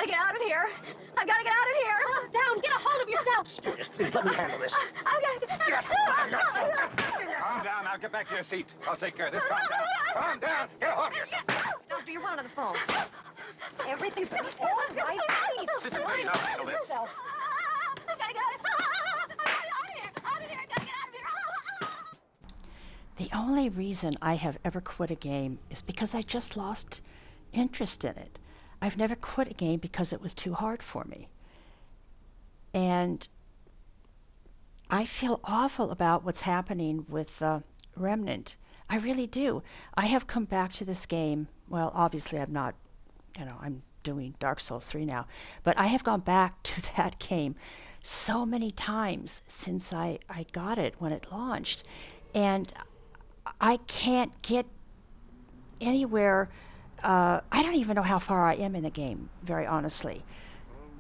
gotta get out of here. I've gotta get out of here. Calm down. Get a hold of yourself. Yes, please, let me handle this. I've gotta get Calm down. Now get back to your seat. I'll take care of this. Calm down. Calm down. Get a hold of yourself. Doctor, you're one on the phone. Everything's gonna be all right. Please. Sister, please, I'll handle this. Yourself. I gotta get out of here. Out of here. I gotta get out of here. The only reason I have ever quit a game is because I just lost interest in it. I've never quit a game because it was too hard for me. And I feel awful about what's happening with Remnant. I really do. I have come back to this game. Well, obviously I'm not, I'm doing Dark Souls 3 now. But I have gone back to that game so many times since I got it when it launched. And I can't get anywhere. I don't even know how far I am in the game, very honestly,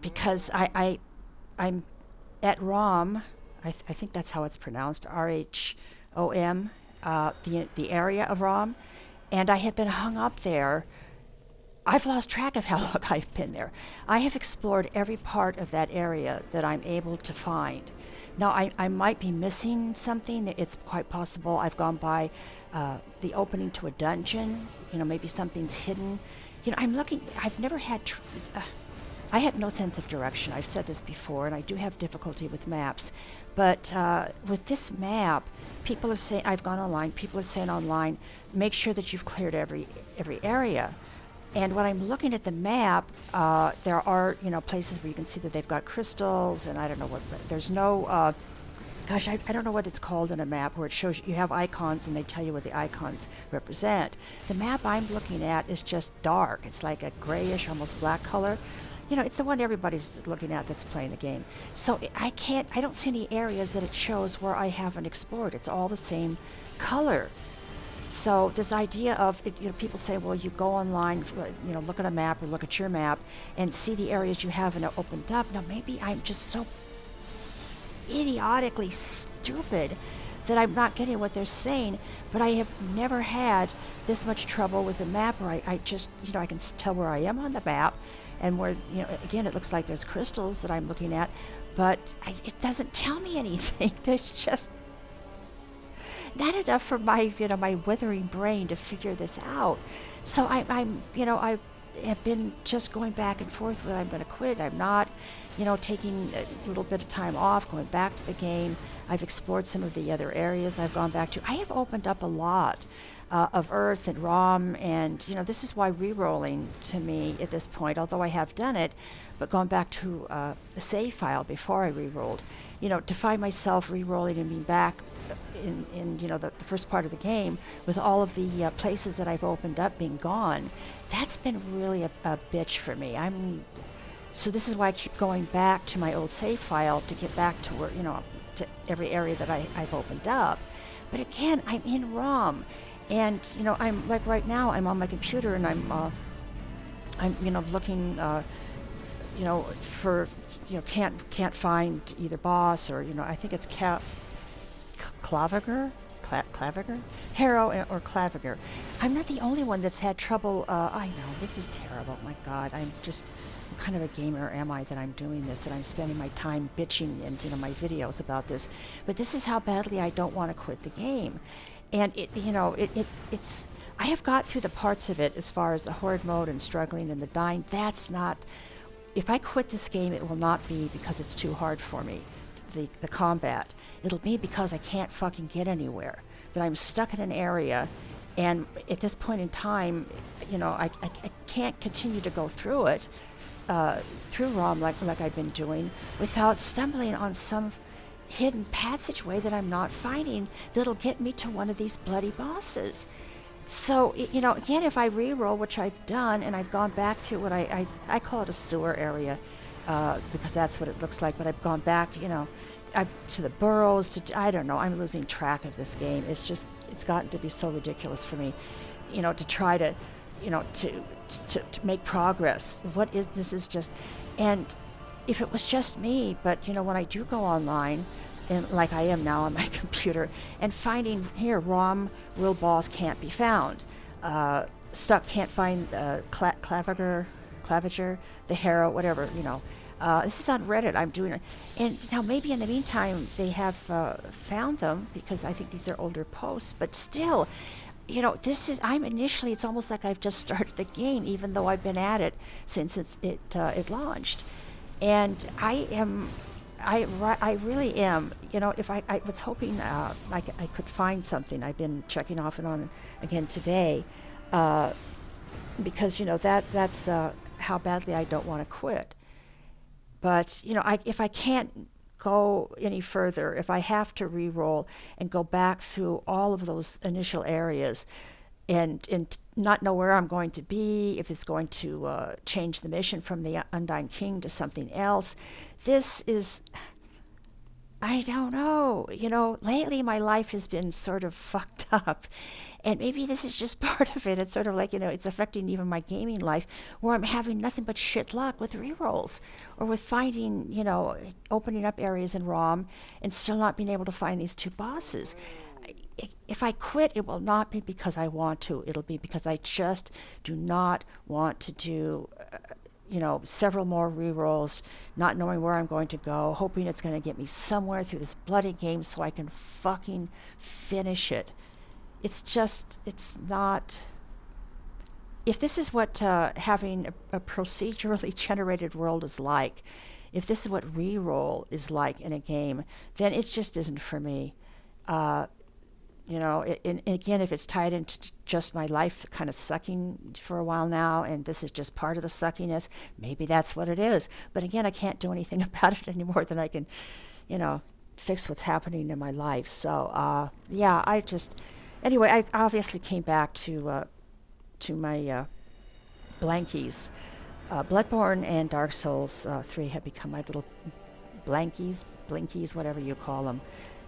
because I'm at ROM. I think that's how it's pronounced, RHOM, the area of ROM, and I have been hung up there. I've lost track of how long I've been there. I have explored every part of that area that I'm able to find. Now, I might be missing something. It's quite possible I've gone by the opening to a dungeon. Maybe something's hidden. I'm looking. I've never had. I have no sense of direction. I've said this before, and I do have difficulty with maps. But with this map, people are saying, I've gone online. People are saying online, make sure that you've cleared every area. And when I'm looking at the map, there are, places where you can see that they've got crystals, and I don't know what, there's no, gosh, I don't know what it's called in a map where it shows you have icons and they tell you what the icons represent. The map I'm looking at is just dark. It's like a grayish, almost black color. It's the one everybody's looking at that's playing the game. So I don't see any areas that it shows where I haven't explored. It's all the same color. So this idea of, people say, well, you go online, look at a map or look at your map and see the areas you haven't opened up. Now, maybe I'm just so idiotically stupid that I'm not getting what they're saying, but I have never had this much trouble with a map where I just, I can tell where I am on the map and where, again, it looks like there's crystals that I'm looking at, but it doesn't tell me anything. There's just not enough for my, my withering brain to figure this out. So I have been just going back and forth whether I'm going to quit. I'm not, taking a little bit of time off, going back to the game. I've explored some of the other areas I've gone back to. I have opened up a lot of Earth and ROM, and, this is why re-rolling to me at this point, although I have done it, but gone back to the save file before I re-rolled, to find myself re-rolling and being back in the first part of the game with all of the places that I've opened up being gone. That's been really a bitch for me. So this is why I keep going back to my old save file to get back to where, to every area that I've opened up. But again, I'm in ROM, and I'm like right now I'm on my computer and I'm looking for can't find either boss or I think it's Claviger, Harrow or Claviger. I'm not the only one that's had trouble. I know, this is terrible. My God, I'm kind of a gamer, am I, that I'm doing this, and I'm spending my time bitching in my videos about this. But this is how badly I don't want to quit the game. And it's I have got through the parts of it as far as the horde mode and struggling and the dying. That's not, if I quit this game, it will not be because it's too hard for me, the combat. It'll be because I can't fucking get anywhere, that I'm stuck in an area, and at this point in time, I can't continue to go through it, through ROM like I've been doing, without stumbling on some hidden passageway that I'm not finding that'll get me to one of these bloody bosses. So, again, if I re-roll, which I've done, and I've gone back through what I call it a sewer area, because that's what it looks like, but I've gone back, to the burrows, I don't know, I'm losing track of this game. It's gotten to be so ridiculous for me, to try to, to make progress. This is just, and if it was just me, but, when I do go online, and like I am now on my computer, and finding here, ROM, real boss can't be found. Stuck, can't find Claviger, Claviger, the Harrow, whatever, you know. This is on Reddit. I'm doing it. And now maybe in the meantime they have found them, because I think these are older posts, but still, you know, I'm initially, it's almost like I've just started the game, even though I've been at it since it launched. And I really am, you know, if I was hoping I could find something. I've been checking off and on again today, because, you know, that's how badly I don't want to quit. But, you know, if I can't go any further, if I have to re-roll and go back through all of those initial areas and not know where I'm going to be, if it's going to change the mission from the Undying King to something else, this is, I don't know. You know, lately my life has been sort of fucked up. And maybe this is just part of it. It's sort of like, you know, it's affecting even my gaming life, where I'm having nothing but shit luck with rerolls, or with finding, you know, opening up areas in ROM and still not being able to find these two bosses. If I quit, it will not be because I want to. It'll be because I just do not want to do, you know, several more rerolls, not knowing where I'm going to go, hoping it's going to get me somewhere through this bloody game so I can fucking finish it. It's just, it's not. If this is what having a procedurally generated world is like, if this is what reroll is like in a game, then it just isn't for me. You know, and again, if it's tied into just my life kind of sucking for a while now, and this is just part of the suckiness, maybe that's what it is. But again, I can't do anything about it any more than I can, you know, fix what's happening in my life. So, yeah, anyway, I obviously came back to my blankies. Bloodborne and Dark Souls 3 have become my little blinkies, whatever you call them.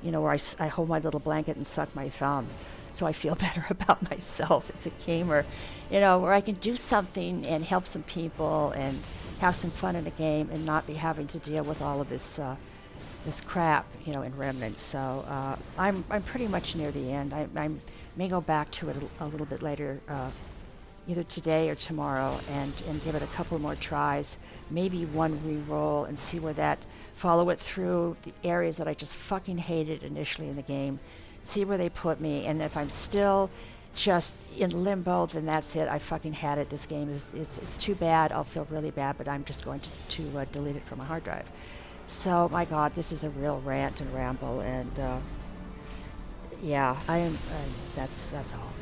You know, where I hold my little blanket and suck my thumb, so I feel better about myself as a gamer. You know, where I can do something and help some people and have some fun in a game and not be having to deal with all of this crap, you know, in Remnant. So I'm pretty much near the end. I may go back to it a little bit later, either today or tomorrow, and give it a couple more tries, maybe one re-roll, and see where that, follow it through the areas that I just fucking hated initially in the game, see where they put me, and if I'm still just in limbo, then that's it. I fucking had it. This game it's too bad. I'll feel really bad, but I'm just going to delete it from my hard drive. So, my God, this is a real rant and ramble, and yeah, that's all.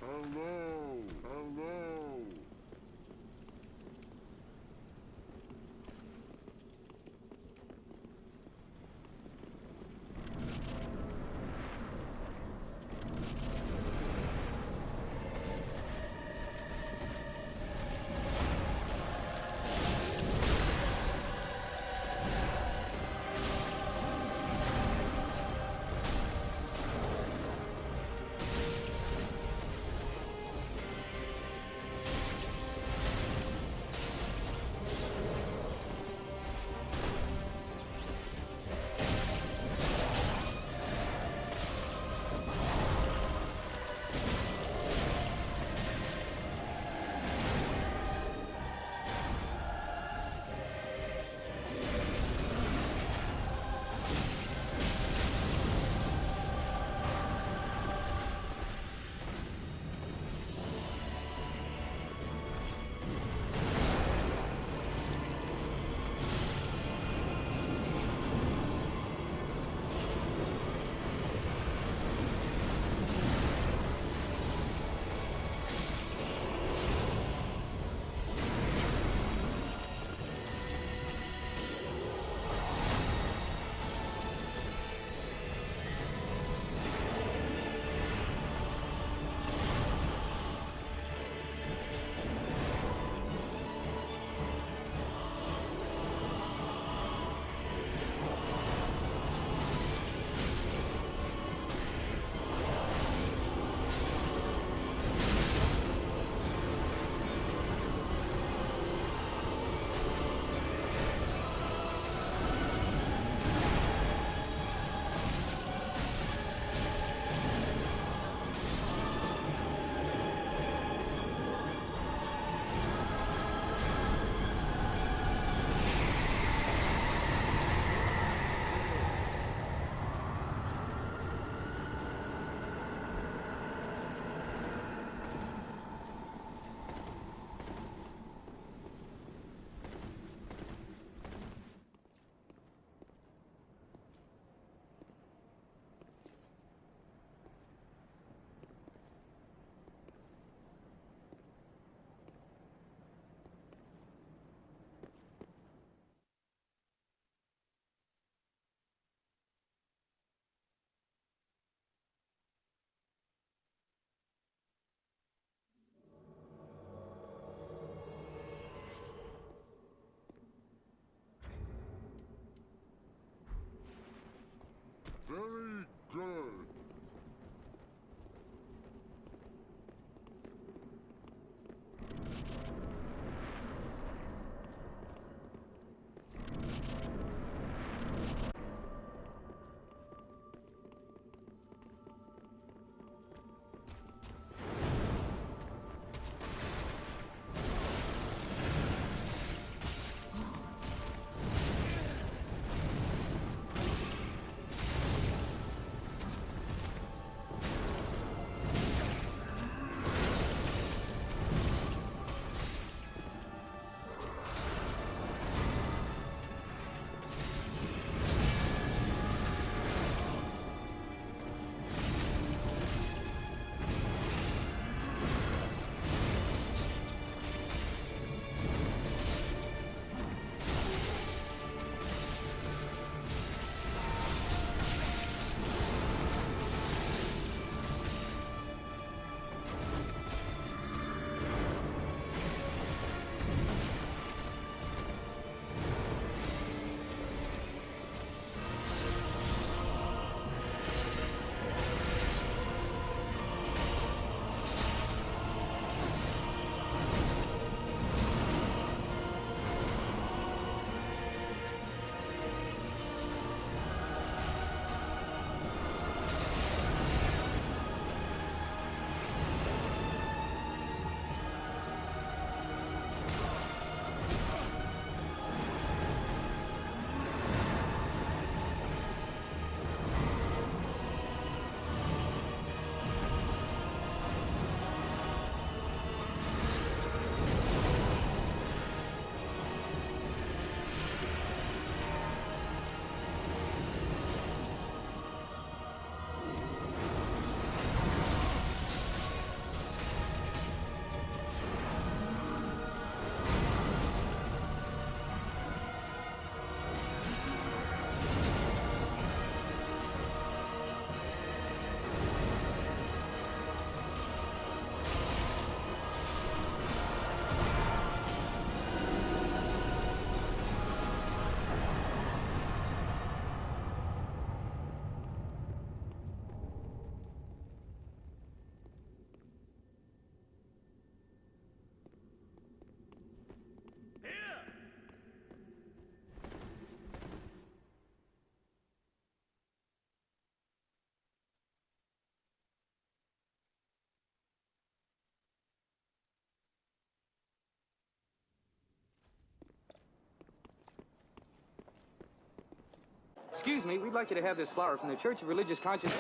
Hello. Hello. Excuse me, we'd like you to have this flower from the Church of Religious Conscience.